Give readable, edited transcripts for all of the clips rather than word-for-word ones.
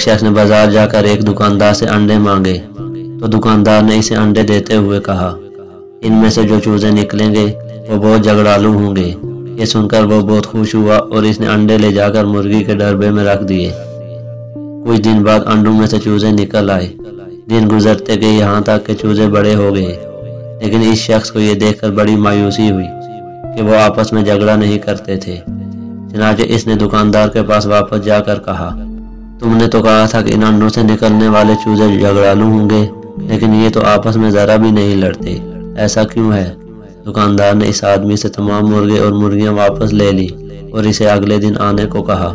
ایک شخص نے بازار جا کر ایک دکاندار سے انڈے مانگے تو دکاندار نے اسے انڈے دیتے ہوئے کہا، ان میں سے جو چوزے نکلیں گے وہ بہت جھگڑالو ہوں گے۔ یہ سن کر وہ بہت خوش ہوا اور اس نے انڈے لے جا کر مرغی کے ڈربے میں رکھ دیے۔ کچھ دن بعد انڈوں میں سے چوزے نکل آئے۔ دن گزرتے گئے یہاں تک کہ چوزے بڑے ہو گئے، لیکن اس شخص کو یہ دیکھ کر بڑی مایوسی ہوئی کہ وہ آپس میں جھگڑا نہیں کرتے تھے۔ چنانچہ اس نے دکاندار کے پاس واپس جا کر کہا، تم نے تو کہا تھا کہ ان انڈوں سے نکلنے والے چوزے جھگڑالو ہوں گے، لیکن یہ تو آپس میں ذرا بھی نہیں لڑتے، ایسا کیوں ہے؟ دکاندار نے اس آدمی سے تمام مرغے اور مرغیاں واپس لے لی اور اسے اگلے دن آنے کو کہا۔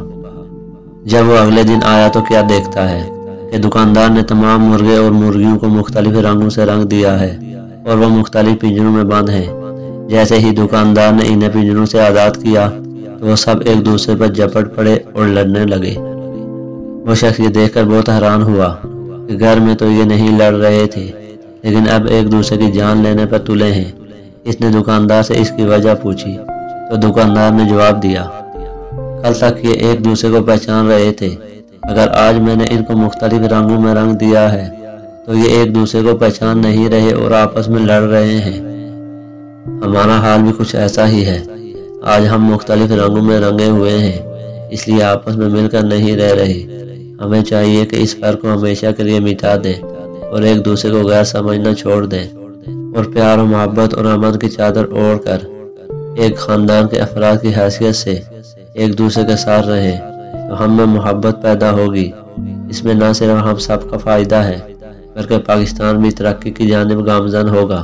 جب وہ اگلے دن آیا تو کیا دیکھتا ہے کہ دکاندار نے تمام مرغے اور مرغیوں کو مختلف رنگوں سے رنگ دیا ہے اور وہ مختلف پنجروں میں بند ہیں۔ جیسے ہی دکاندار نے انہیں پنجروں سے آزاد کیا تو وہ سب ایک دوسرے پر جھپٹ پڑے اور لڑنے لگے۔ وہ شخص یہ دیکھ کر بہت حیران ہوا کہ گھر میں تو یہ نہیں لڑ رہے تھے، لیکن اب ایک دوسرے کی جان لینے پر تلے ہیں۔ اس نے دکاندار سے اس کی وجہ پوچھی تو دکاندار نے جواب دیا، کل تک یہ ایک دوسرے کو پہچان رہے تھے، اگر آج میں نے ان کو مختلف رنگوں میں رنگ دیا ہے تو یہ ایک دوسرے کو پہچان نہیں رہے اور آپس میں لڑ رہے ہیں۔ ہمارا حال بھی کچھ ایسا ہی ہے، آج ہم مختلف رنگوں میں رنگے ہوئے ہیں، اس لیے آپس میں مل کر نہیں رہ رہے۔ ہمیں چاہیے کہ اس فرق کو ہمیشہ کے لیے مٹا دیں اور ایک دوسرے کو غیر سمجھنا چھوڑ دیں اور پیار و محبت اور امن کی چادر اوڑھ کر ایک خاندان کے افراد کی حیثیت سے ایک دوسرے کے ساتھ رہیں تو ہم میں محبت پیدا ہوگی۔ اس میں نہ صرف ہم سب کا فائدہ ہے بلکہ پاکستان بھی ترقی کی جانب گامزن ہوگا۔